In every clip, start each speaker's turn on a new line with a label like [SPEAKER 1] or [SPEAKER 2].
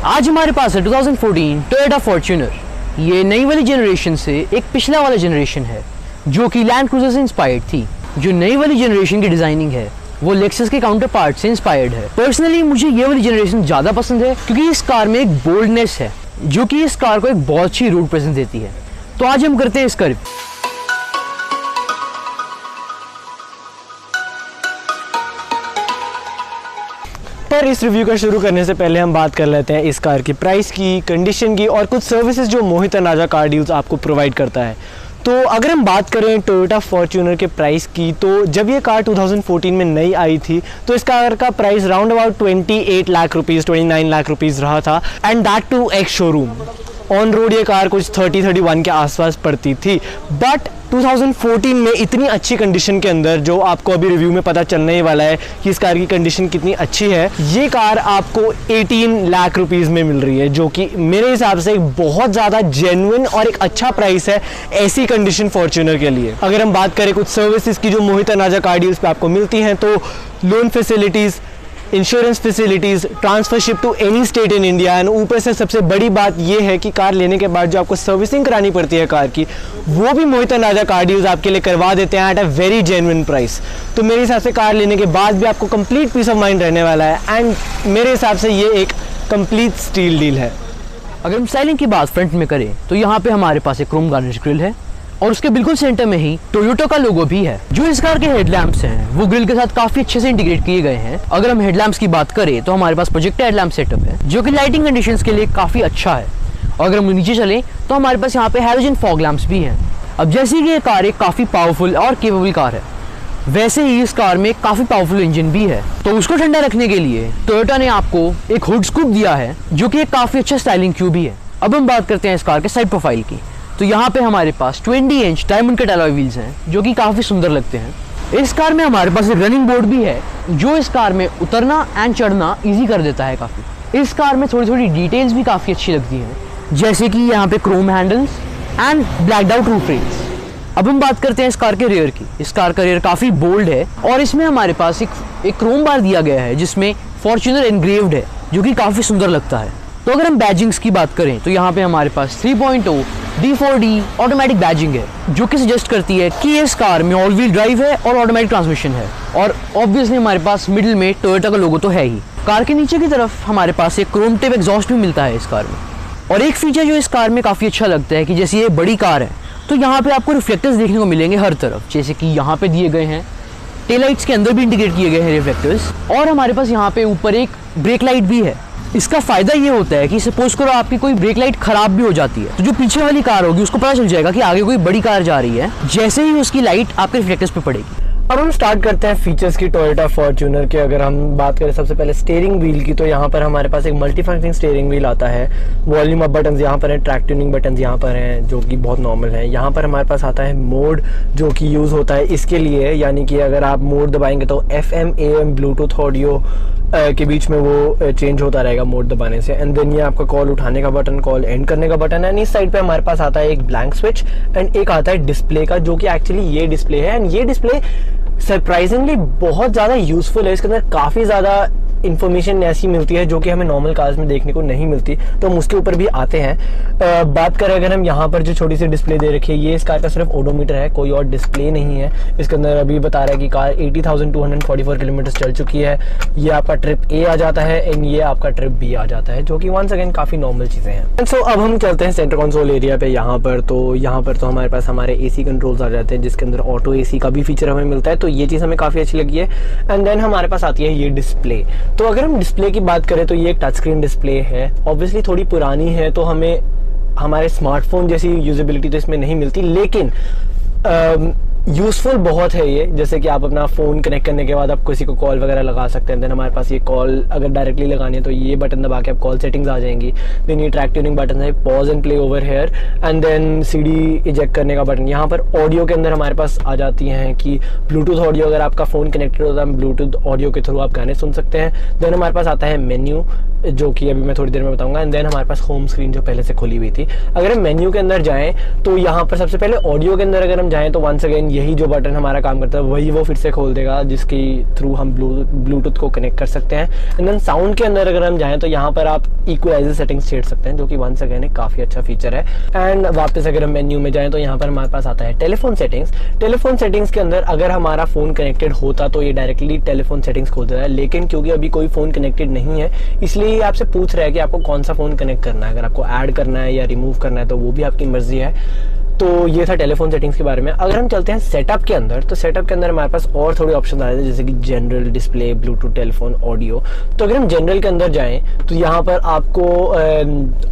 [SPEAKER 1] आज हमारे पास है 2014 टोयोटा फॉर्च्यूनर। ये नई वाली जनरेशन से एक पिछला वाला जनरेशन है जो कि लैंड क्रूजर से इंस्पायर्ड थी। जो नई वाली जनरेशन की डिजाइनिंग है वो लेक्सस के काउंटर पार्ट से इंस्पायर्ड है। पर्सनली मुझे ये वाली जनरेशन ज्यादा पसंद है क्योंकि इस कार में एक बोल्डनेस है जो कि इस कार को एक बहुत अच्छी रोड प्रेजेंस देती है। तो आज हम करते हैं इसका रिव्यू।
[SPEAKER 2] पर इस रिव्यू का शुरू करने से पहले हम बात कर लेते हैं इस कार की प्राइस की, कंडीशन की और कुछ सर्विसेज जो मोहित तनाजा कार डील्स आपको प्रोवाइड करता है। तो अगर हम बात करें टोयोटा फॉर्च्यूनर के प्राइस की, तो जब ये कार 2014 में नई आई थी तो इस कार का price round about 28 lakh rupees 29 lakh rupees रहा था, and that too ex showroom. On road ये कार कुछ 30-31 के आसपास पड़ती थी। बट 2014 में इतनी अच्छी कंडीशन के अंदर, जो आपको अभी रिव्यू में पता चलने ही वाला है कि इस कार की कंडीशन कितनी अच्छी है, ये कार आपको 18 लाख रुपीज़ में मिल रही है, जो कि मेरे हिसाब से एक बहुत ज़्यादा जेन्युइन और एक अच्छा प्राइस है ऐसी कंडीशन फॉर्च्यूनर के लिए। अगर हम बात करें कुछ सर्विसेज की जो मोहित तनाजा कार डील्स पे आपको मिलती हैं, तो लोन फैसिलिटीज़, इंश्योरेंस फैसिलिटीज़, ट्रांसफरशिप to any state in India, and ऊपर से सबसे बड़ी बात यह है कि कार लेने के बाद जो आपको सर्विसिंग करानी पड़ती है कार की, वो भी मोहित तनाजा कार डील्स आपके लिए करवा देते हैं at a very genuine price. तो मेरे हिसाब से कार लेने के बाद भी आपको कंप्लीट पीस ऑफ माइंड रहने वाला है, एंड मेरे हिसाब से ये एक कंप्लीट स्टील डील है।
[SPEAKER 1] अगर हम स्टाइलिंग की बात फ्रंट में करें तो यहाँ पे हमारे पास एक क्रोम गार्निश ग्रिल है और उसके बिल्कुल सेंटर में ही टोयोटा का लोगो भी है। जो इस कार के हेडलैम्प्स हैं वो ग्रिल के साथ काफी अच्छे से इंटीग्रेट किए गए हैं। अगर हम हेडलैम्प्स की बात करें तो हमारे पास प्रोजेक्टर हेडलैम्प सेटअप है जो कि लाइटिंग कंडीशंस के लिए काफी अच्छा है। और अगर हम नीचे चलें तो हमारे पास यहाँ पे हैलोजन फॉग लैंप्स भी हैं। अब जैसे कि ये कार एक काफी पावरफुल और केपेबल कार है, वैसे ही इस कार में काफी पावरफुल इंजन भी है। तो उसको ठंडा रखने के लिए टोयोटा ने आपको एक हुड स्कूप दिया है जो कि एक काफी अच्छा स्टाइलिंग क्यूब भी है। अब हम बात करते हैं इस कार के साइड प्रोफाइल की। तो यहाँ पे हमारे पास 20 inch diamond cut alloy wheels हैं जो कि काफी सुंदर लगते हैं। इस कार में हमारे पास एक रनिंग बोर्ड भी है जो इस कार में उतरना एंड चढ़ना इजी कर देता है काफी। इस कार में थोड़ी थोड़ी डिटेल्स भी काफी अच्छी लगती हैं, जैसे कि यहाँ पे Chrome handles and blacked out roof rails. अब हम बात करते हैं इस कार के रेयर की। इस कार का रेयर काफी बोल्ड है और इसमें हमारे पास एक क्रोम बार दिया गया है जिसमें फॉर्च्यूनर एनग्रेव्ड है जो कि काफी सुंदर लगता है। तो अगर हम बैजिंग्स की बात करें तो यहाँ पे हमारे पास 3.0 D4D ऑटोमेटिक बैजिंग है जो कि सजेस्ट करती है कि इस कार में ऑल व्हील ड्राइव है और ऑटोमेटिक ट्रांसमिशन है। और ऑब्वियसली हमारे पास मिडिल में टोयोटा का लोगो तो है ही। कार के नीचे की तरफ हमारे पास एक क्रोम टिप एग्जॉस्ट भी मिलता है इस कार में। और एक फीचर जो इस कार में काफ़ी अच्छा लगता है कि जैसे ये बड़ी कार है तो यहाँ पे आपको रिफ्लेक्टर्स देखने को मिलेंगे हर तरफ, जैसे कि यहाँ पे दिए गए हैं। टेल लाइट्स के अंदर भी इंटीग्रेट किए गए हैं रिफ्लेक्टर्स, और हमारे पास यहाँ पे ऊपर एक ब्रेक लाइट भी है। इसका फायदा ये होता है कि सपोज करो आपकी कोई ब्रेक लाइट खराब भी हो जाती है तो जो पीछे वाली कार होगी उसको पता चल जाएगा कि आगे कोई बड़ी कार जा रही है, जैसे ही उसकी लाइट आपके रिफ्लेक्टर्स पे पड़ेगी।
[SPEAKER 2] अब हम स्टार्ट करते हैं फीचर्स की टोयोटा फॉर्च्यूनर के। अगर हम बात करें सबसे पहले स्टीयरिंग व्हील की, तो यहाँ पर हमारे पास एक मल्टी फंक्शनिंग स्टीयरिंग व्हील आता है। वॉल्यूम अप बटन्स यहाँ पर हैं, ट्रैक ट्यूनिंग बटन्स यहाँ पर हैं जो कि बहुत नॉर्मल है। यहाँ पर हमारे पास आता है मोड जो कि यूज़ होता है इसके लिए, यानी कि अगर आप मोड दबाएंगे तो FM AM ब्लूटूथ ऑडियो के बीच में वो चेंज होता रहेगा मोड दबाने से। एंड देन ये आपका कॉल उठाने का बटन, कॉल एंड करने का बटन है। एंड इस साइड पे हमारे पास आता है एक ब्लैंक स्विच एंड एक आता है डिस्प्ले का, जो कि एक्चुअली ये डिस्प्ले है। एंड ये डिस्प्ले सरप्राइजिंगली बहुत ज़्यादा यूजफुल है। इसके अंदर काफ़ी ज़्यादा इन्फॉर्मेशन ऐसी मिलती है जो कि हमें नॉर्मल कार्स में देखने को नहीं मिलती, तो हम उसके ऊपर भी आते हैं। बात करें अगर हम यहाँ पर जो छोटी सी डिस्प्ले दे रखी है, ये इस कार का सिर्फ ओडोमीटर है, कोई और डिस्प्ले नहीं है। इसके अंदर अभी बता रहा है कि कार 80,244 किलोमीटर चल चुकी है। ये आपका ट्रिप A आ जाता है एंड ये आपका ट्रिप B आ जाता है, जो कि वंस अगेन काफ़ी नॉर्मल चीज़ें हैं। सो अब हम चलते हैं सेंटर कंसोल एरिया पे। यहाँ पर तो हमारे पास हमारे AC कंट्रोल्स आ जाते हैं, जिसके अंदर ऑटो AC का भी फीचर हमें मिलता है, तो ये चीज़ हमें काफ़ी अच्छी लगी है। एंड देन हमारे पास आती है ये डिस्प्ले। तो अगर हम डिस्प्ले की बात करें तो ये एक टच स्क्रीन डिस्प्ले है। ऑब्वियसली थोड़ी पुरानी है तो हमें हमारे स्मार्टफोन जैसी यूजेबिलिटी तो इसमें नहीं मिलती, लेकिन यूज़फुल बहुत है ये। जैसे कि आप अपना फ़ोन कनेक्ट करने के बाद आप किसी को कॉल वगैरह लगा सकते हैं। देन हमारे पास ये कॉल अगर डायरेक्टली लगानी है तो ये बटन दबा के आप कॉल सेटिंग्स आ जाएंगी। देन ये ट्रैक ट्यूनिंग बटन है, pause and play over here, and then CD eject करने का बटन। यहाँ पर ऑडियो के अंदर हमारे पास आ जाती हैं कि ब्लूटूथ ऑडियो, अगर आपका फ़ोन कनेक्टेड होता है ब्लूटूथ ऑडियो के थ्रू आप गाने सुन सकते हैं। देन हमारे पास आता है मेन्यू, जो कि अभी मैं थोड़ी देर में बताऊंगा। एंड देन हमारे पास होम स्क्रीन जो पहले से खुली हुई थी। अगर हम मेन्यू के अंदर जाएं तो यहाँ पर सबसे पहले ऑडियो के अंदर अगर हम जाएं तो वंस अगेन यही जो बटन हमारा काम करता है वही वो फिर से खोल देगा, जिसकी थ्रू हम ब्लूटूथ को कनेक्ट कर सकते हैं। एंड देन साउंड के अंदर अगर हम जाएं तो यहाँ पर आप इक्वलाइजर सेटिंग्स छेड़ सकते हैं, जो कि वंस अगेन एक काफी अच्छा फीचर है। एंड वापस अगर हम मेन्यू में जाएं तो यहाँ पर हमारे पास आता है टेलीफोन सेटिंग्स। टेलीफोन सेटिंग्स के अंदर अगर हमारा फोन कनेक्टेड होता तो ये डायरेक्टली टेलीफोन सेटिंग्स खोल देता है, लेकिन क्योंकि अभी कोई फोन कनेक्टेड नहीं है इसलिए ये आपसे पूछ रहा है कि आपको कौन सा फोन कनेक्ट करना है। अगर आपको ऐड करना है या रिमूव करना है तो वो भी आपकी मर्जी है। तो ये था टेलीफोन सेटिंग्स के बारे में। अगर हम चलते हैं सेटअप के अंदर, तो सेटअप के अंदर हमारे पास और थोड़े ऑप्शन आ रहे हैं, जैसे कि general, display, Bluetooth, telephone, audio. तो अगर हम जनरल के अंदर जाएं तो यहाँ पर आपको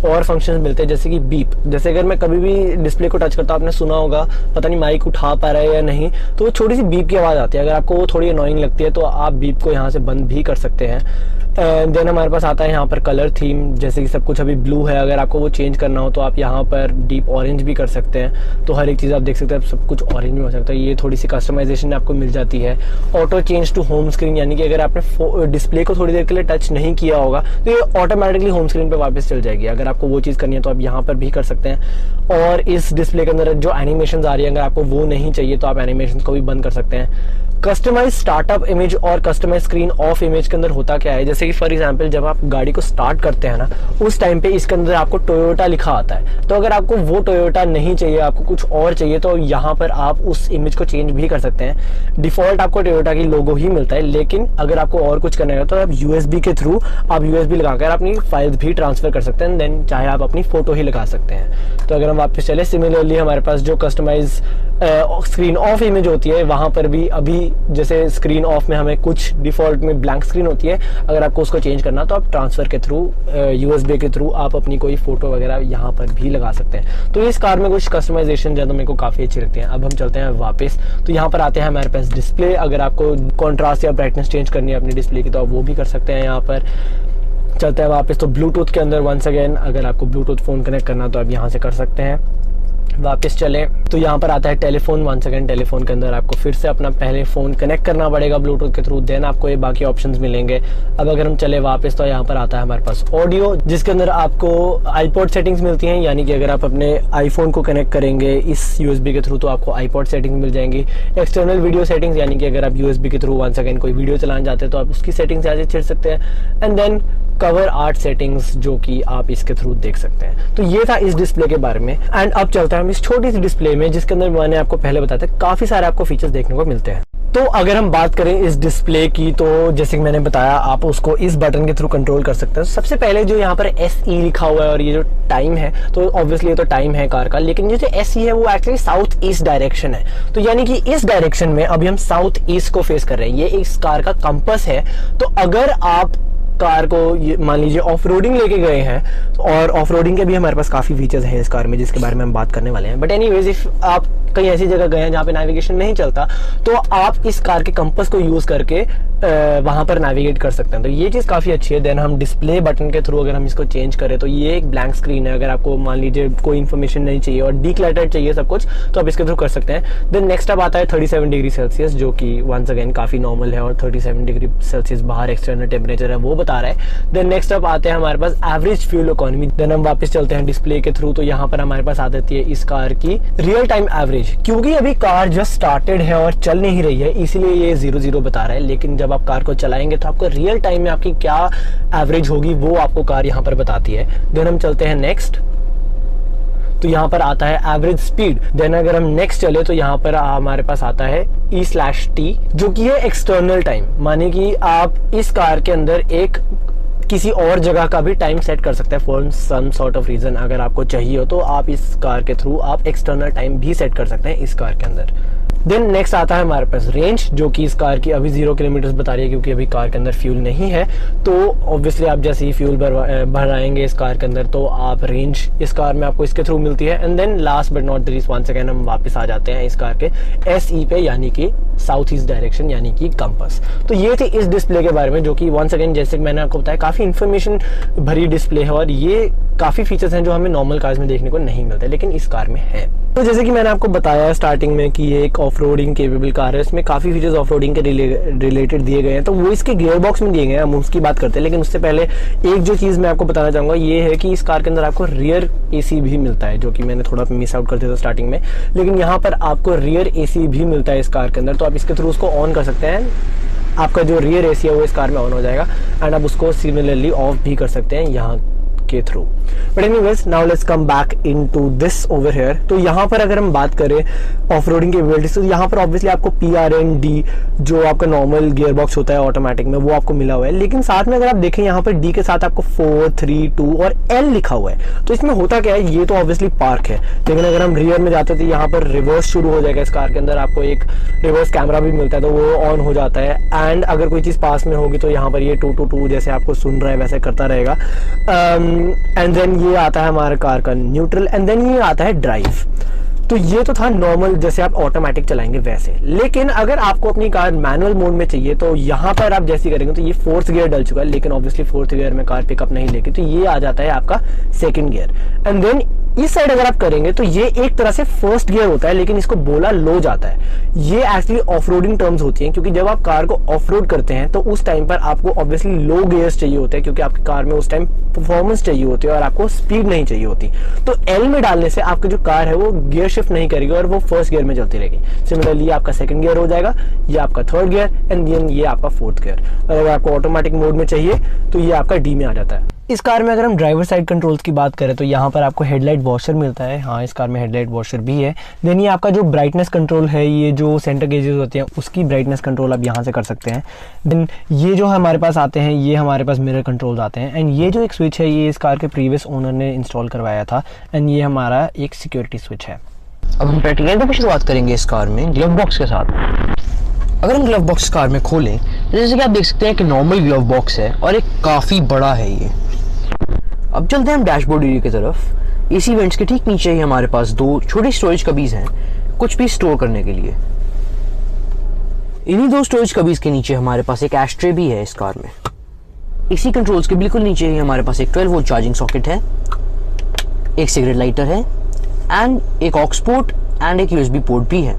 [SPEAKER 2] और फंक्शंस मिलते हैं, जैसे कि बीप। जैसे अगर मैं कभी भी डिस्प्ले को टच करता हूँ, आपने सुना होगा, पता नहीं माइक उठा पा रहा है या नहीं, तो वो छोटी सी बीप की आवाज़ आती है। अगर आपको वो थोड़ी अनोइंग लगती है तो आप बीप को यहाँ से बंद भी कर सकते हैं। देन हमारे पास आता है यहाँ पर कलर थीम, जैसे कि सब कुछ अभी ब्लू है, अगर आपको वो चेंज करना हो तो आप यहाँ पर डीप ऑरेंज भी कर सकते हैं। तो हर एक चीज़ आप देख सकते हैं, सब कुछ ऑरेंज में हो सकता है। ये थोड़ी सी कस्टमाइजेशन आपको मिल जाती है। Auto change to home screen, यानी कि अगर आपने डिस्प्ले को थोड़ी देर के लिए टच नहीं किया होगा तो ये ऑटोमेटिकली होम स्क्रीन पर वापस चल जाएगी। अगर आपको वो चीज़ करनी है तो आप यहाँ पर भी कर सकते हैं। और इस डिस्प्ले के अंदर जो एनिमेशन आ रही है, अगर आपको वो नहीं चाहिए तो आप एनिमेशन को भी बंद कर सकते हैं। कस्टमाइज स्टार्टअप इमेज और कस्टमाइज स्क्रीन ऑफ इमेज के अंदर होता क्या है, जैसे कि फॉर एग्जांपल जब आप गाड़ी को स्टार्ट करते हैं ना, उस टाइम पे इसके अंदर आपको टोयोटा लिखा आता है। तो अगर आपको वो टोयोटा नहीं चाहिए, आपको कुछ और चाहिए, तो यहाँ पर आप उस इमेज को चेंज भी कर सकते हैं। डिफॉल्ट आपको टोयोटा की लोगो ही मिलता है, लेकिन अगर आपको और कुछ करना है तो आप यूएसबी के थ्रू आप यूएसबी लगाकर अपनी फाइल्स भी ट्रांसफर कर सकते हैं। देन चाहे आप अपनी फोटो ही लगा सकते हैं। तो अगर हम वापस चले, सिमिलरली हमारे पास जो कस्टमाइज स्क्रीन ऑफ इमेज होती है, वहां पर भी अभी जैसे स्क्रीन ऑफ में हमें कुछ डिफॉल्ट में ब्लैंक स्क्रीन होती है, अगर आपको उसको चेंज करना तो आप ट्रांसफर के थ्रू, यूएसबी के थ्रू आप अपनी कोई फोटो वगैरह यहाँ पर भी लगा सकते हैं। तो इस कार में कुछ कस्टमाइजेशन ज़्यादा मेरे को काफ़ी अच्छी लगती है। अब हम चलते हैं वापस, तो यहाँ पर आते हैं हमारे पास डिस्प्ले। अगर आपको कॉन्ट्रास्ट या ब्राइटनेस चेंज करनी है अपनी डिस्प्ले की तो आप वो भी कर सकते हैं। यहाँ पर चलते हैं वापस, तो ब्लूटूथ के अंदर वंस अगेन अगर आपको ब्लूटूथ फ़ोन कनेक्ट करना तो आप यहाँ से कर सकते हैं। वापस चले तो यहाँ पर आता है टेलीफोन। वंस अगेन टेलीफोन के अंदर आपको फिर से अपना पहले फ़ोन कनेक्ट करना पड़ेगा ब्लूटूथ के थ्रू, देन आपको ये बाकी ऑप्शंस मिलेंगे। अब अगर हम चले वापस तो यहाँ पर आता है हमारे पास ऑडियो, जिसके अंदर आपको आईपॉड सेटिंग्स मिलती हैं, यानी कि अगर आप अपने आईफोन को कनेक्ट करेंगे इस यूएसबी के थ्रू तो आपको आईपॉड सेटिंग्स मिल जाएंगी। एक्सटर्नल वीडियो सेटिंग्स, यानी कि अगर आप यूएसबी के थ्रू वंस अगेन कोई वीडियो चलाना चाहते हैं तो आप उसकी सेटिंग्स यहाँ से छेड़ सकते हैं। And then cover art settings, जो कि आप इसके थ्रू देख सकते हैं। तो ये था इस डिस्प्ले के बारे में। एंड अब चलते हैं हम इस छोटी सी डिस्प्ले में, जिसके अंदर मैंने आपको पहले बताया था काफी सारे आपको फीचर्स देखने को मिलते हैं। तो अगर हम बात करें इस डिस्प्ले की, तो जैसे कि मैंने बताया आप उसको इस बटन के थ्रू कंट्रोल कर सकते हैं। सबसे पहले जो यहाँ पर SE लिखा हुआ है और ये जो टाइम है, तो ऑब्वियसली ये तो टाइम है कार का, लेकिन ये जो SE है वो एक्चुअली साउथ ईस्ट डायरेक्शन है। तो यानी कि इस डायरेक्शन में अभी हम साउथ ईस्ट को फेस कर रहे हैं। ये इस कार का कंपास है। तो अगर आप कार को मान लीजिए ऑफ रोडिंग लेके गए हैं, और ऑफ रोडिंग के भी हमारे पास काफ़ी फीचर्स हैं इस कार में, जिसके बारे में हम बात करने वाले हैं। बट एनीवेज, इफ आप कहीं ऐसी जगह गए हैं जहाँ पे नेविगेशन नहीं चलता, तो आप इस कार के कंपास को यूज़ करके वहाँ पर नेविगेट कर सकते हैं। तो ये चीज़ काफ़ी अच्छी है। देन हम डिस्प्ले बटन के थ्रू अगर हम इसको चेंज करें तो ये एक ब्लैंक स्क्रीन है। अगर आपको मान लीजिए कोई इन्फॉर्मेशन नहीं चाहिए और डीक्लटर्ड चाहिए सब कुछ, तो आप इसके थ्रू कर सकते हैं। देन नेक्स्ट अब आता है 37 डिग्री सेल्सियस, जो कि वंस अगेन काफ़ी नॉर्मल है, और 37 डिग्री सेल्सियस बाहर एक्सटर्नल टेम्परेचर है वो बता रहा है। देन नेक्स्ट अब आते हैं हमारे पास एवरेज फ्यूल इकोनॉमी। देन हम वापस चलते हैं डिस्प्ले के थ्रू, तो यहाँ पर हमारे पास आ जाती है इस कार की रियल टाइम एवरेज। क्योंकि अभी कार जस्ट स्टार्टेड है और चल नहीं रही है, इसलिए ये 0-0 बता रहा है, लेकिन जब आप कार को चलाएंगे तो आपको रियल टाइम में आपकी क्या एवरेज होगी वो आपको कार यहाँ पर बताती है। देन हम चलते हैं नेक्स्ट, तो यहाँ पर आता है एवरेज स्पीड। देन अगर हम नेक्स्ट चले तो यहाँ पर हमारे पास आता है E/T, जो कि है एक्सटर्नल टाइम। माने कि आप इस कार के अंदर एक किसी और जगह का भी टाइम सेट कर सकते हैं for some sort of reason. अगर आपको चाहिए हो तो आप इस कार के थ्रू आप एक्सटर्नल टाइम भी सेट कर सकते हैं इस कार के अंदर। देन नेक्स्ट आता है हमारे पास रेंज, जो कि इस कार की अभी 0 किलोमीटर बता रही है, क्योंकि अभी कार के अंदर फ्यूल नहीं है। तो ऑब्वियसली आप जैसे ही फ्यूल भराएंगे इस कार के अंदर तो आप रेंज इस कार में आपको इसके थ्रू मिलती है। And then last but not the least, once again हम वापस आ जाते हैं इस कार के SE पे, यानी कि साउथ ईस्ट डायरेक्शन, यानी कि कंपास। तो ये थी इस डिस्प्ले के बारे में, जो कि वंस अगेन जैसे मैंने आपको बताया काफ़ी इन्फॉर्मेशन भरी डिस्प्ले है, और ये काफ़ी फीचर्स हैं जो हमें नॉर्मल कार्स में देखने को नहीं मिलते, लेकिन इस कार में है। तो जैसे कि मैंने आपको बताया स्टार्टिंग में कि ये एक ऑफ रोडिंग केपेबल कार है, इसमें काफ़ी फीचर्स ऑफ रोडिंग के रिलेटेड दिए गए हैं, तो वो इसके गियर बॉक्स में दिए गए हैं, हम उसकी बात करते हैं। लेकिन उससे पहले एक जो चीज़ मैं आपको बताना चाहूँगा ये है कि इस कार के अंदर आपको रियर AC भी मिलता है, जो कि मैंने थोड़ा मिस आउट कर दिया था स्टार्टिंग में। लेकिन यहाँ पर आपको रियर AC भी मिलता है इस कार के अंदर, तो आप इसके थ्रू उसको ऑन कर सकते हैं। आपका जो रियर AC है वो इस कार में ऑन हो जाएगा एंड आप उसको सिमिलरली ऑफ भी कर सकते हैं यहाँ के through. But anyways now let's come back into this over here. तो यहाँ पर अगर हम बात करें ऑफ रोडिंग कैपेबिलिटीज, तो यहाँ पर ऑब्वियसली आपको PRN-D जो आपका नॉर्मल गियर बॉक्स होता है ऑटोमेटिक में वो आपको मिला हुआ है। लेकिन साथ में अगर आप देखें यहाँ पर D के साथ आपको 4, 3, 2 और L लिखा हुआ है। तो इसमें होता क्या है, ये तो ऑब्वियसली पार्क है, लेकिन अगर हम रियर में जाते हैं तो यहाँ पर रिवर्स शुरू हो जाएगा। इस कार के अंदर आपको एक रिवर्स कैमरा भी मिलता है, तो वो ऑन हो जाता है। एंड अगर कोई चीज़ पास में होगी तो यहाँ पर ये 2-2-2 जैसे आपको सुन रहा है वैसे करता रहेगा। एंड देन ये आता है हमारे कार का न्यूट्रल एंड देन ये आता है ड्राइव। तो ये तो था नॉर्मल जैसे आप ऑटोमेटिक चलाएंगे वैसे। लेकिन अगर आपको अपनी कार मैनुअल मोड में चाहिए तो यहाँ पर आप जैसे करेंगे तो ये 4th गियर डल चुका है, लेकिन ऑब्वियसली 4th गियर में कार पिकअप नहीं लेगी, तो ये आ जाता है आपका 2nd गियर। एंड देन इस साइड अगर आप करेंगे तो ये एक तरह से 1st गियर होता है, लेकिन इसको बोला लो जाता है। ये एक्चुअली ऑफ रोडिंग टर्म्स होती हैं, क्योंकि जब आप कार को ऑफ रोड करते हैं तो उस टाइम पर आपको ऑब्वियसली लो गियर्स चाहिए होते हैं, क्योंकि आपकी कार में उस टाइम परफॉर्मेंस चाहिए होती है और आपको स्पीड नहीं चाहिए होती। तो L में डालने से आपकी जो कार है वो गियर शिफ्ट नहीं करेगी और वो 1st गियर में चलती रहेगी। सिमिलरली ये आपका 2nd गियर हो जाएगा, ये आपका 3rd गियर एंड देन ये आपका 4th गियर। और अगर आपको ऑटोमेटिक मोड में चाहिए तो ये आपका D में आ जाता है। इस कार में अगर हम ड्राइवर साइड कंट्रोल्स की बात करें तो यहाँ पर आपको हेडलाइट वॉशर मिलता है। हाँ, इस कार में हेडलाइट वॉशर भी है। देन ये आपका जो ब्राइटनेस कंट्रोल है, ये जो सेंटर गेजेस होते हैं उसकी ब्राइटनेस कंट्रोल आप यहाँ से कर सकते हैं। देन ये जो हमारे पास आते हैं, ये हमारे पास मिरर कंट्रोल्स आते हैं। एंड ये जो एक स्विच है ये इस कार के प्रीवियस ओनर ने इंस्टॉल करवाया था एंड ये हमारा एक सिक्योरिटी स्विच है।
[SPEAKER 1] अब हम प्रैक्टिकल की शुरुआत करेंगे इस कार में ग्लव बॉक्स के साथ। अगर हम ग्लव बॉक्स कार में खोलें तो जैसे कि आप देख सकते हैं कि नॉर्मल ग्लव बॉक्स है और एक काफ़ी बड़ा है ये। अब चलते हैं हम डैशबोर्ड एरिया की तरफ। AC वेंट्स के ठीक नीचे ही हमारे पास 2 छोटी स्टोरेज कबीज हैं, कुछ भी स्टोर करने के लिए। इन्हीं 2 स्टोरेज कबीज के नीचे हमारे पास एक एस्ट्रे भी है इस कार में। AC कंट्रोल्स के बिल्कुल नीचे ही हमारे पास एक 12 वोल्ट चार्जिंग सॉकेट है, एक सिगरेट लाइटर है एंड एक ऑक्स पोर्ट एंड एक USB पोर्ट भी है।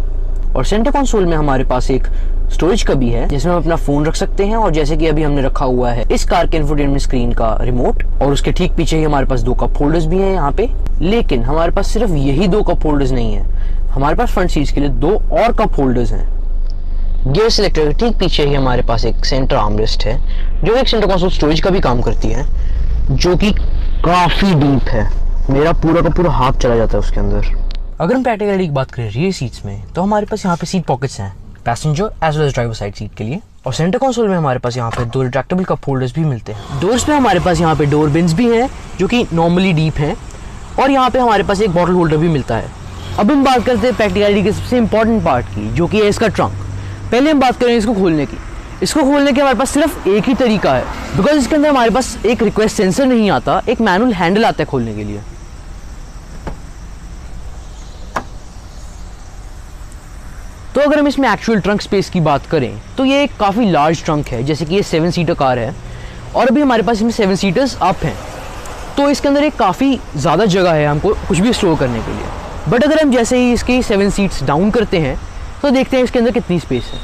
[SPEAKER 1] और सेंटर कंसोल में हमारे पास एक स्टोरेज का भी है जिसमें हम अपना फोन रख सकते हैं, और जैसे कि अभी हमने रखा हुआ है इस कार के इंफोटेनमेंट स्क्रीन का रिमोट। और उसके ठीक पीछे ही हमारे पास 2 कप होल्डर्स भी हैं यहाँ पे। लेकिन हमारे पास सिर्फ यही 2 कप होल्डर्स नहीं है, हमारे पास फ्रंट सीट्स के लिए 2 और कप होल्डर्स हैं। गियर सिलेक्टर के ठीक पीछे ही हमारे पास एक सेंटर आर्मरेस्ट है जो एक सेंटर कंसोल स्टोरेज का भी काम करती है, जो कि काफी डीप है। मेरा पूरा का पूरा हाथ चला जाता है उसके अंदर। अगर हम प्रैक्टिकली की बात करें रियर सीट्स में तो हमारे पास यहाँ पे सीट पॉकेट्स हैं passenger as well as driver side seat के लिए। और सेंटर कंसोल में हमारे पास यहाँ पे 2 रिट्रैक्टेबल कप होल्डर्स भी मिलते हैं। डोर्स पे हमारे पास यहाँ पे डोर बिन्स भी हैं जो कि नॉर्मली डीप हैं, और यहाँ पे हमारे पास एक बॉटल होल्डर भी मिलता है। अब हम बात करते हैं प्रैक्टिकलिटी के सबसे इंपॉर्टेंट पार्ट की, जो कि है इसका ट्रंक। पहले हम बात करें इसको खोलने की। इसको खोलने के हमारे पास सिर्फ एक ही तरीका है, बिकॉज इसके अंदर हमारे पास एक रिक्वेस्ट सेंसर नहीं आता, एक मैनुअल हैंडल आता है खोलने के लिए। तो अगर हम इसमें एक्चुअल ट्रंक स्पेस की बात करें तो ये एक काफ़ी लार्ज ट्रंक है, जैसे कि ये 7 सीटर कार है और अभी हमारे पास इसमें 7 सीटर्स अप हैं, तो इसके अंदर एक काफ़ी ज़्यादा जगह है हमको कुछ भी स्टोर करने के लिए। बट अगर हम जैसे ही इसकी 7 सीट्स डाउन करते हैं तो देखते हैं इसके अंदर कितनी स्पेस है।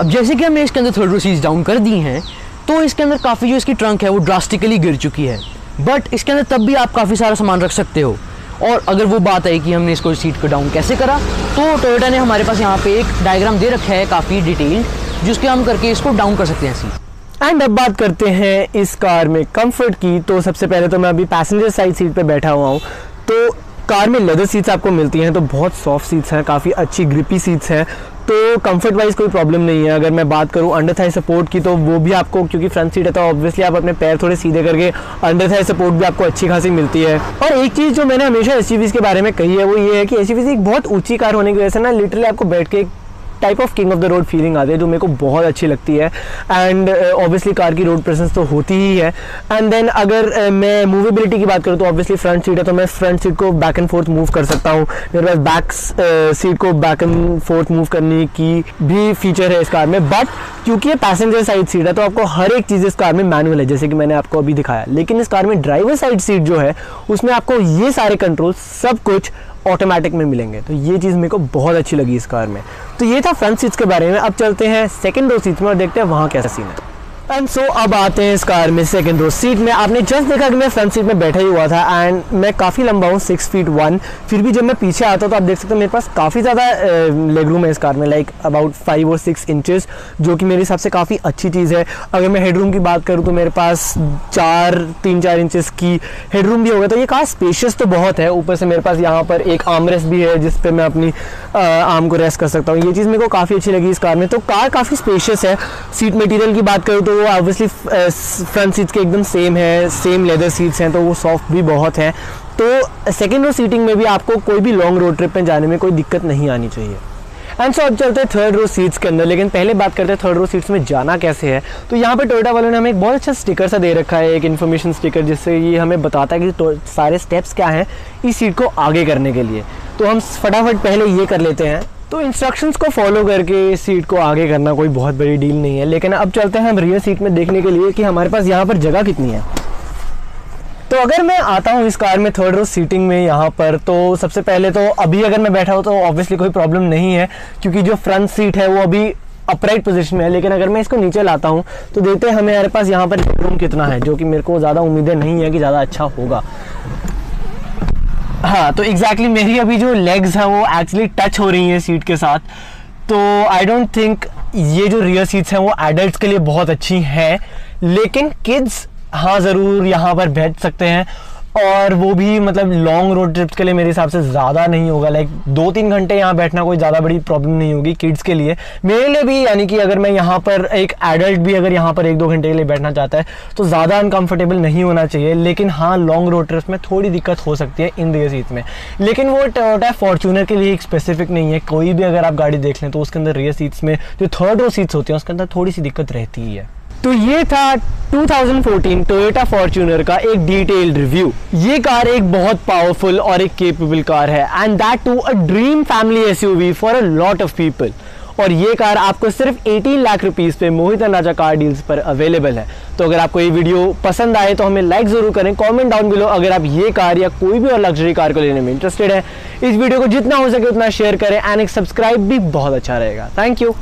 [SPEAKER 1] अब जैसे कि हमने इसके अंदर 3rd रो सीट्स डाउन कर दी हैं तो इसके अंदर काफ़ी जो इसकी ट्रंक है वो ड्रास्टिकली गिर चुकी है, बट इसके अंदर तब भी आप काफ़ी सारा सामान रख सकते हो। और अगर वो बात है कि हमने इसको सीट को डाउन कैसे करा, तो टोयोटा ने हमारे पास यहाँ पे एक डायग्राम दे रखा है काफ़ी डिटेल्ड, जिसके हम करके इसको डाउन कर सकते हैं सीट।
[SPEAKER 2] एंड अब बात करते हैं इस कार में कंफर्ट की। तो सबसे पहले तो मैं अभी पैसेंजर साइड सीट पे बैठा हुआ हूँ, तो कार में लेदर सीट्स आपको मिलती हैं, तो बहुत सॉफ्ट सीट्स हैं, काफ़ी अच्छी ग्रिपी सीट्स हैं, तो कंफर्ट वाइज कोई प्रॉब्लम नहीं है। अगर मैं बात करूँ अंडर थाई सपोर्ट की तो वो भी आपको, क्योंकि फ्रंट सीट है तो ऑब्वियसली आप अपने पैर थोड़े सीधे करके अंडर थाई सपोर्ट भी आपको अच्छी खासी मिलती है। और एक चीज़ जो मैंने हमेशा एसयूवीज़ के बारे में कही है वो ये है कि एसयूवीज़ एक बहुत ऊंची कार होने की वजह से ना लिटरली आपको बैठ के type of king of the road feeling आती है, जो मेरे को बहुत अच्छी लगती है। एंड ऑब्वियसली कार की रोड प्रेजेंस तो होती ही है। एंड देन अगर मैं मूवेबिलिटी की बात करूँ तो ऑब्वियसली फ्रंट सीट है, तो मैं फ्रंट सीट को बैक एंड फोर्थ मूव कर सकता हूँ। मेरे पास बैक सीट को बैक एंड फोर्थ मूव करने की भी फीचर है इस कार में। बट क्योंकि ये पैसेंजर साइड सीट है तो आपको हर एक चीज़ इस कार में मैनुअल है, जैसे कि मैंने आपको अभी दिखाया। लेकिन इस कार में ड्राइवर साइड सीट जो है उसमें आपको ये सारे कंट्रोल सब कुछ ऑटोमेटिक में मिलेंगे। तो ये चीज़ मेरे को बहुत अच्छी लगी इस कार में। तो ये था फ्रंट सीट्स के बारे में। अब चलते हैं सेकंड रो सीट्स में और देखते हैं वहाँ कैसा सीन है। एंड सो अब आते हैं इस कार में सेकंड रो सीट में। आपने जस्ट देखा कि मैं फ्रंट सीट में बैठा ही हुआ था एंड मैं काफ़ी लंबा हूँ 6 फीट 1। फिर भी जब मैं पीछे आता हूँ तो आप देख सकते हो मेरे पास काफ़ी ज़्यादा लेग रूम है इस कार में, लाइक अबाउट 5 और 6 इंचेस, जो कि मेरे हिसाब से काफ़ी अच्छी चीज़ है। अगर मैं हेडरूम की बात करूँ तो मेरे पास 3-4 इंचेस की हेडरूम भी होगा। तो ये कार स्पेशियस तो बहुत है। ऊपर से मेरे पास यहाँ पर एक आर्मरेस्ट भी है जिस पर मैं अपनी आर्म को रेस्ट कर सकता हूँ। ये चीज़ मेरे को काफ़ी अच्छी लगी इस कार में। तो कार काफ़ी स्पेशियस है। सीट मटेरियल की बात करूँ तो वो ऑब्वियसली फ्रंट सीट्स के एकदम सेम है, सेम लेदर सीट्स हैं, तो वो सॉफ्ट भी बहुत है। तो सेकंड रो सीटिंग में भी आपको कोई भी लॉन्ग रोड ट्रिप में जाने में कोई दिक्कत नहीं आनी चाहिए। एंड सो अब चलते हैं थर्ड रो सीट्स के अंदर, लेकिन पहले बात करते हैं थर्ड रो सीट्स में जाना कैसे है। तो यहाँ पे टोयोटा वालों ने हमें एक बहुत अच्छा स्टिकर सा दे रखा है, एक इन्फॉर्मेशन स्टिकर, जिससे ये हमें बताता है कि सारे स्टेप्स क्या हैं इस सीट को आगे करने के लिए। तो हम फटाफट पहले ये कर लेते हैं। तो इंस्ट्रक्शंस को फॉलो करके इस सीट को आगे करना कोई बहुत बड़ी डील नहीं है। लेकिन अब चलते हैं हम रियर सीट में देखने के लिए कि हमारे पास यहाँ पर जगह कितनी है। तो अगर मैं आता हूँ इस कार में थर्ड रो सीटिंग में यहाँ पर, तो सबसे पहले तो अभी अगर मैं बैठा हूँ तो ऑब्वियसली कोई प्रॉब्लम नहीं है, क्योंकि जो फ्रंट सीट है वो अभी अपराइट पोजीशन में है। लेकिन अगर मैं इसको नीचे लाता हूँ तो देखते हैं हमारे पास यहाँ पर रूम कितना है, जो कि मेरे को ज़्यादा उम्मीदें नहीं है कि ज़्यादा अच्छा होगा। हाँ, तो एग्जैक्टली मेरी अभी जो लेग्स हैं वो एक्चुअली टच हो रही हैं सीट के साथ। तो आई डोंट थिंक ये जो रियर सीट्स हैं वो एडल्ट्स के लिए बहुत अच्छी हैं, लेकिन किड्स हाँ ज़रूर यहाँ पर बैठ सकते हैं, और वो भी मतलब लॉन्ग रोड ट्रिप्स के लिए मेरे हिसाब से ज़्यादा नहीं होगा। लाइक 2-3 घंटे यहाँ बैठना कोई ज़्यादा बड़ी प्रॉब्लम नहीं होगी किड्स के लिए। मेरे लिए भी, यानी कि अगर मैं यहाँ पर एक एडल्ट भी अगर यहाँ पर 1-2 घंटे के लिए बैठना चाहता है तो ज़्यादा अनकंफर्टेबल नहीं होना चाहिए। लेकिन हाँ, लॉन्ग रोड ट्रिप्स में थोड़ी दिक्कत हो सकती है इन रियर सीट्स में, लेकिन वो टोयोटा फॉर्च्यूनर के लिए एक स्पेसिफिक नहीं है। कोई भी अगर आप गाड़ी देख लें तो उसके अंदर रियर सीट्स में जो थर्ड रो सीट्स होती हैं उसके अंदर थोड़ी सी दिक्कत रहती ही है। तो ये था 2014 टोयोटा फॉर्च्यूनर का एक डिटेल्ड रिव्यू। ये कार एक बहुत पावरफुल और एक केपेबल कार है, and that too a dream family SUV for a lot of people. और ये कार आपको सिर्फ 18 लाख रुपीस पे Mohit and Raja car deals पर अवेलेबल है। तो अगर आपको ये वीडियो पसंद आए तो हमें लाइक जरूर करें, कमेंट डाउन बिलो अगर आप ये कार या कोई भी और लग्जरी कार को लेने में इंटरेस्टेड है। इस वीडियो को जितना हो सके उतना शेयर करें, एंड एक सब्सक्राइब भी बहुत अच्छा रहेगा। Thank you.